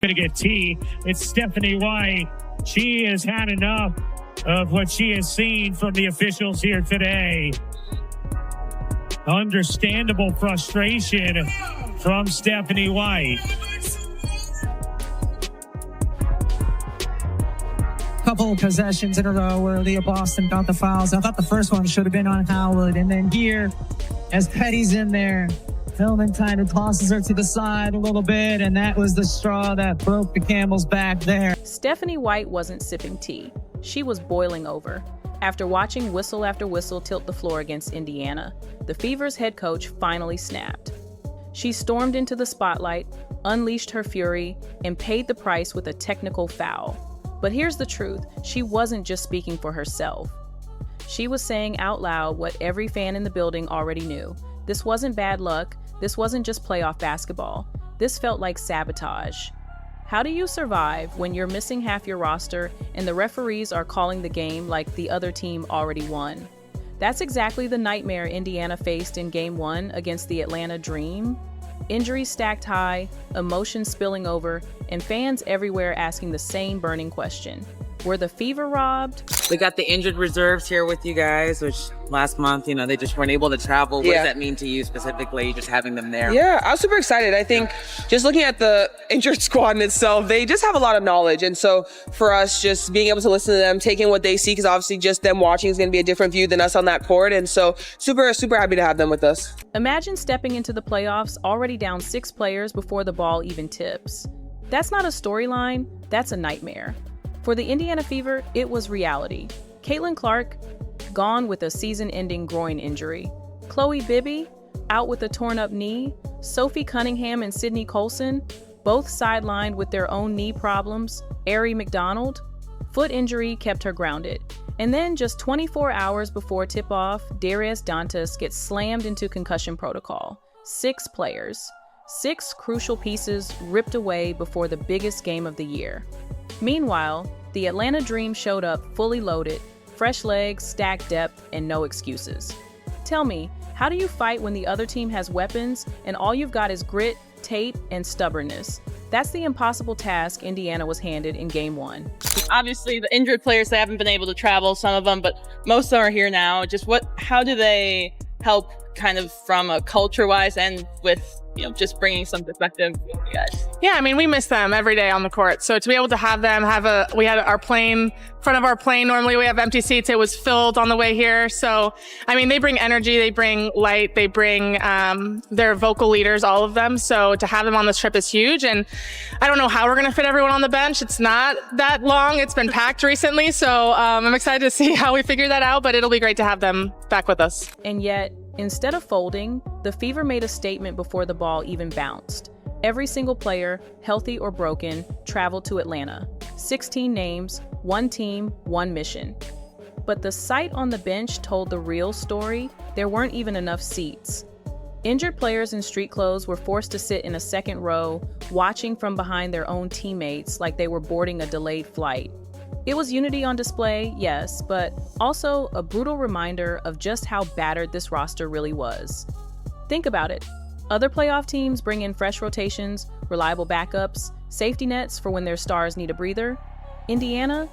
going to get T. It's Stephanie White. She has had enough of what she has seen from the officials here today. Understandable frustration from Stephanie White. Couple of possessions in a row where Leah Boston got the fouls. I thought the first one should have been on Howard. And then here, as Petty's in there, Hillman kind of tosses her to the side a little bit, and that was the straw that broke the camel's back there. Stephanie White wasn't sipping tea. She was boiling over. After watching whistle after whistle tilt the floor against Indiana, the Fever's head coach finally snapped. She stormed into the spotlight, unleashed her fury, and paid the price with a technical foul. But here's the truth, she wasn't just speaking for herself. She was saying out loud what every fan in the building already knew. This wasn't bad luck. This wasn't just playoff basketball. This felt like sabotage. How do you survive when you're missing half your roster and the referees are calling the game like the other team already won? That's exactly the nightmare Indiana faced in Game 1 against the Atlanta Dream. Injuries stacked high, emotions spilling over, and fans everywhere asking the same burning question. Were the Fever robbed? We got the injured reserves here with you guys, which last month, they just weren't able to travel. What does that mean to you specifically, just having them there? Yeah, I was super excited. I think just looking at the injured squad in itself, they just have a lot of knowledge. And so for us, just being able to listen to them, taking what they see, because obviously just them watching is going to be a different view than us on that court. And so super, super happy to have them with us. Imagine stepping into the playoffs already down 6 players before the ball even tips. That's not a storyline, that's a nightmare. For the Indiana Fever, it was reality. Caitlin Clark, gone with a season-ending groin injury. Chloe Bibby, out with a torn-up knee. Sophie Cunningham and Sydney Colson, both sidelined with their own knee problems. Ari McDonald, foot injury kept her grounded. And then just 24 hours before tip-off, Darius Dantas gets slammed into concussion protocol. 6 players. 6 crucial pieces ripped away before the biggest game of the year. Meanwhile, the Atlanta Dream showed up fully loaded, fresh legs, stacked depth, and no excuses. Tell me, how do you fight when the other team has weapons and all you've got is grit, tape, and stubbornness? That's the impossible task Indiana was handed in Game 1. Obviously, the injured players, they haven't been able to travel, some of them, but most of them are here now. How do they help kind of from a culture-wise and with just bringing some perspective to you guys? Yeah, I mean, we miss them every day on the court. So to be able to have them we had our plane, front of our plane, normally we have empty seats. It was filled on the way here. So, I mean, they bring energy, they bring light, they bring their vocal leaders, all of them. So to have them on this trip is huge. And I don't know how we're going to fit everyone on the bench. It's not that long. It's been packed recently. So I'm excited to see how we figure that out, but it'll be great to have them back with us. And yet, instead of folding, the Fever made a statement before the ball even bounced. Every single player, healthy or broken, traveled to Atlanta. 16 names, 1 team, 1 mission. But the sight on the bench told the real story. There weren't even enough seats. Injured players in street clothes were forced to sit in a second row, watching from behind their own teammates like they were boarding a delayed flight. It was unity on display, yes, but also a brutal reminder of just how battered this roster really was. Think about it. Other playoff teams bring in fresh rotations, reliable backups, safety nets for when their stars need a breather. Indiana,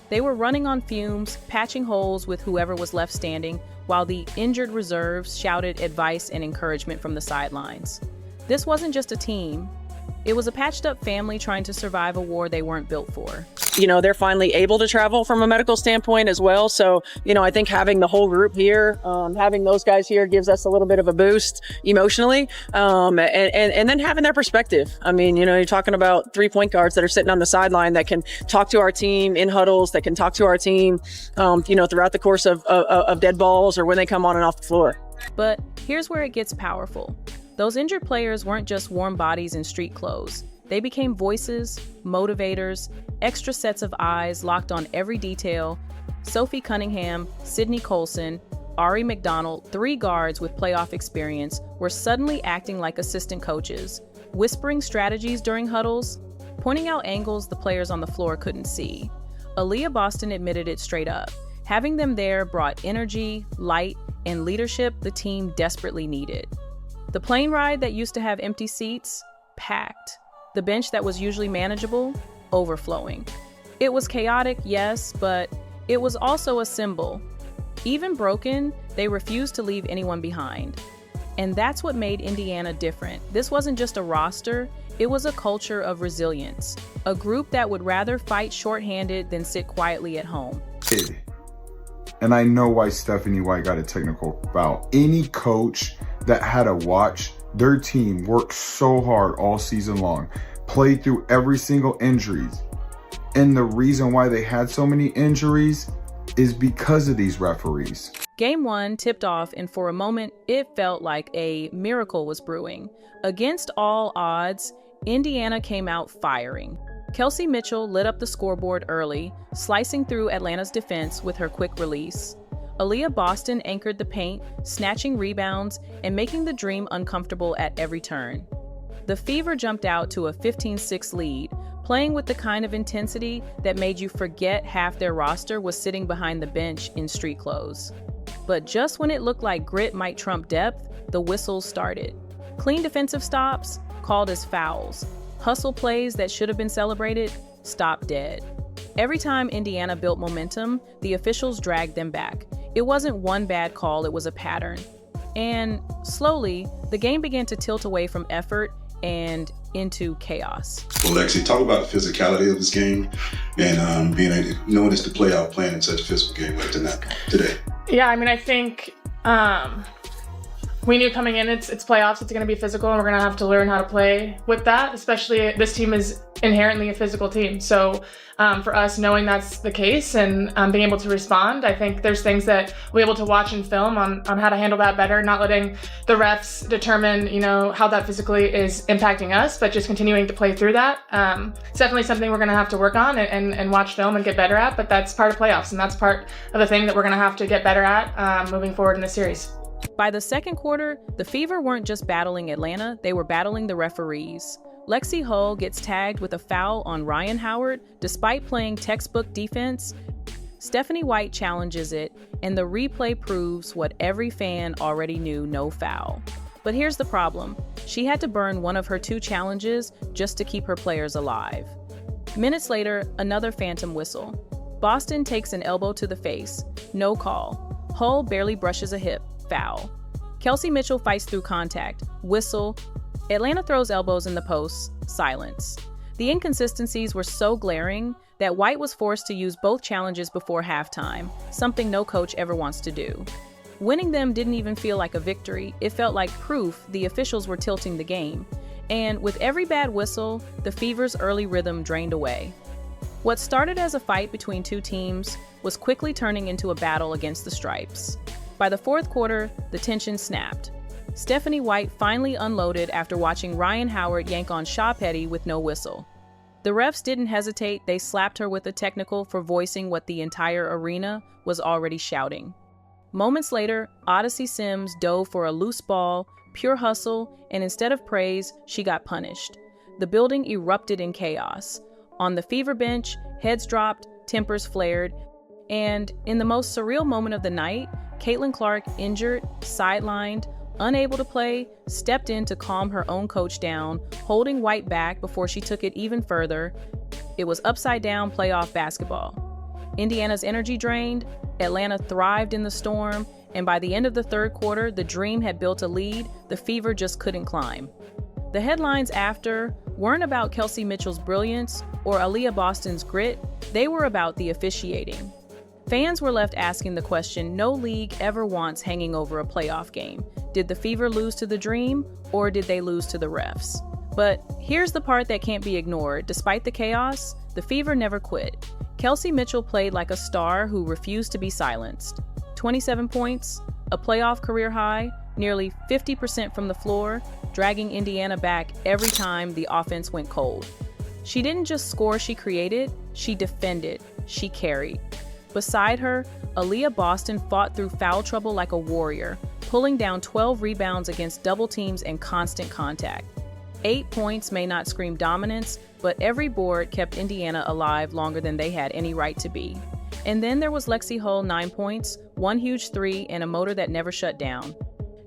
they were running on fumes, patching holes with whoever was left standing, while the injured reserves shouted advice and encouragement from the sidelines. This wasn't just a team. It was a patched-up family trying to survive a war they weren't built for. They're finally able to travel from a medical standpoint as well. So, I think having the whole group here, having those guys here gives us a little bit of a boost emotionally. And then having their perspective. I mean, you're talking about 3 point guards that are sitting on the sideline that can talk to our team in huddles, that can talk to our team, throughout the course of dead balls or when they come on and off the floor. But here's where it gets powerful. Those injured players weren't just warm bodies in street clothes. They became voices, motivators, extra sets of eyes locked on every detail. Sophie Cunningham, Sydney Colson, Ari McDonald, 3 guards with playoff experience, were suddenly acting like assistant coaches, whispering strategies during huddles, pointing out angles the players on the floor couldn't see. Aaliyah Boston admitted it straight up. Having them there brought energy, light, and leadership the team desperately needed. The plane ride that used to have empty seats, packed. The bench that was usually manageable, overflowing. It was chaotic, yes, but it was also a symbol. Even broken, they refused to leave anyone behind. And that's what made Indiana different. This wasn't just a roster, it was a culture of resilience. A group that would rather fight shorthanded than sit quietly at home. And I know why Stephanie White got a technical foul. Any coach that had to watch their team work so hard all season long, played through every single injuries. And the reason why they had so many injuries is because of these referees. Game 1 tipped off, and for a moment, it felt like a miracle was brewing. Against all odds, Indiana came out firing. Kelsey Mitchell lit up the scoreboard early, slicing through Atlanta's defense with her quick release. Aaliyah Boston anchored the paint, snatching rebounds and making the Dream uncomfortable at every turn. The Fever jumped out to a 15-6 lead, playing with the kind of intensity that made you forget half their roster was sitting behind the bench in street clothes. But just when it looked like grit might trump depth, the whistles started. Clean defensive stops, called as fouls. Hustle plays that should have been celebrated, stopped dead. Every time Indiana built momentum, the officials dragged them back. It wasn't one bad call, it was a pattern. And slowly, the game began to tilt away from effort and into chaos. Well, Lexi, talk about the physicality of this game and knowing it's the playoff playing in such a physical game like today. Yeah, I mean, I think we knew coming in it's playoffs, it's going to be physical, and we're going to have to learn how to play with that, especially this team is inherently a physical team. So for us, knowing that's the case and being able to respond, I think there's things that we're able to watch and film on how to handle that better, not letting the refs determine, how that physically is impacting us, but just continuing to play through that. It's definitely something we're going to have to work on and watch film and get better at, but that's part of playoffs, and that's part of the thing that we're going to have to get better at moving forward in the series. By the second quarter, the Fever weren't just battling Atlanta, they were battling the referees. Lexi Hull gets tagged with a foul on Ryan Howard despite playing textbook defense. Stephanie White challenges it, and the replay proves what every fan already knew: no foul. But here's the problem. She had to burn one of her 2 challenges just to keep her players alive. Minutes later, another phantom whistle. Boston takes an elbow to the face. No call. Hull barely brushes a hip. Foul. Kelsey Mitchell fights through contact. Whistle. Atlanta throws elbows in the posts. Silence. The inconsistencies were so glaring that White was forced to use both challenges before halftime, something no coach ever wants to do. Winning them didn't even feel like a victory. It felt like proof the officials were tilting the game. And with every bad whistle, the Fever's early rhythm drained away. What started as a fight between 2 teams was quickly turning into a battle against the Stripes. By the fourth quarter, the tension snapped. Stephanie White finally unloaded after watching Ryan Howard yank on Shaw Petty with no whistle. The refs didn't hesitate, they slapped her with a technical for voicing what the entire arena was already shouting. Moments later, Odyssey Sims dove for a loose ball, pure hustle, and instead of praise, she got punished. The building erupted in chaos. On the Fever bench, heads dropped, tempers flared, and in the most surreal moment of the night, Caitlin Clark, injured, sidelined, unable to play, stepped in to calm her own coach down, holding White back before she took it even further. It was upside-down playoff basketball. Indiana's energy drained, Atlanta thrived in the storm, and by the end of the third quarter, the Dream had built a lead the Fever just couldn't climb. The headlines after weren't about Kelsey Mitchell's brilliance or Aaliyah Boston's grit, they were about the officiating. Fans were left asking the question no league ever wants hanging over a playoff game. Did the Fever lose to the Dream, or did they lose to the refs? But here's the part that can't be ignored. Despite the chaos, the Fever never quit. Kelsey Mitchell played like a star who refused to be silenced. 27 points, a playoff career high, nearly 50% from the floor, dragging Indiana back every time the offense went cold. She didn't just score, she created, she defended, she carried. Beside her, Aaliyah Boston fought through foul trouble like a warrior, pulling down 12 rebounds against double teams and constant contact. 8 points may not scream dominance, but every board kept Indiana alive longer than they had any right to be. And then there was Lexi Hull, 9 points, 1 huge 3, and a motor that never shut down.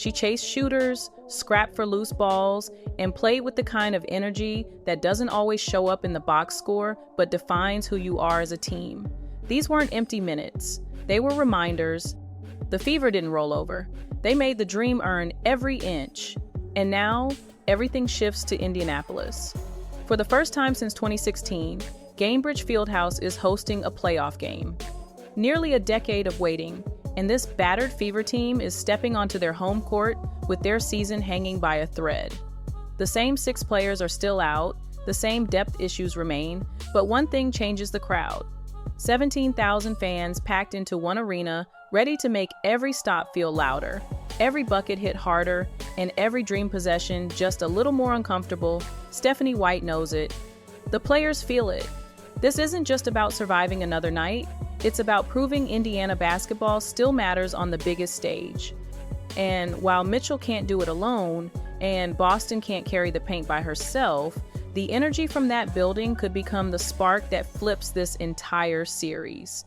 She chased shooters, scrapped for loose balls, and played with the kind of energy that doesn't always show up in the box score, but defines who you are as a team. These weren't empty minutes. They were reminders. The Fever didn't roll over. They made the dream earn every inch. And now, everything shifts to Indianapolis. For the first time since 2016, Gainbridge Fieldhouse is hosting a playoff game. Nearly a decade of waiting, and this battered Fever team is stepping onto their home court with their season hanging by a thread. The same 6 players are still out, the same depth issues remain, but one thing changes the crowd. 17,000 fans packed into one arena, ready to make every stop feel louder, every bucket hit harder, and every dream possession just a little more uncomfortable. Stephanie White knows it. The players feel it. This isn't just about surviving another night. It's about proving Indiana basketball still matters on the biggest stage. And while Mitchell can't do it alone, and Boston can't carry the paint by herself, the energy from that building could become the spark that flips this entire series.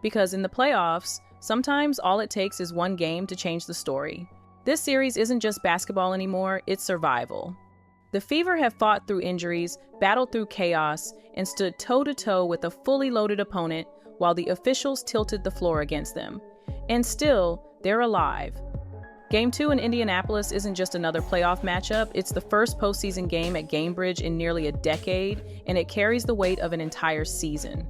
Because in the playoffs, sometimes all it takes is one game to change the story. This series isn't just basketball anymore, it's survival. The Fever have fought through injuries, battled through chaos, and stood toe-to-toe with a fully loaded opponent while the officials tilted the floor against them. And still, they're alive. Game 2 in Indianapolis isn't just another playoff matchup, it's the first postseason game at Gainbridge in nearly a decade, and it carries the weight of an entire season.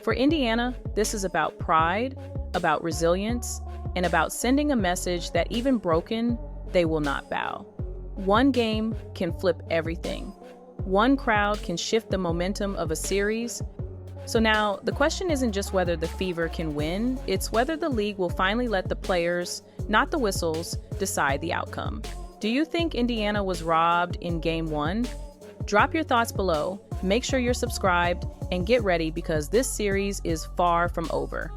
For Indiana, this is about pride, about resilience, and about sending a message that even broken, they will not bow. One game can flip everything. One crowd can shift the momentum of a series. So now, the question isn't just whether the Fever can win, it's whether the league will finally let the players, not the whistles, decide the outcome. Do you think Indiana was robbed in Game 1? Drop your thoughts below, make sure you're subscribed, and get ready because this series is far from over.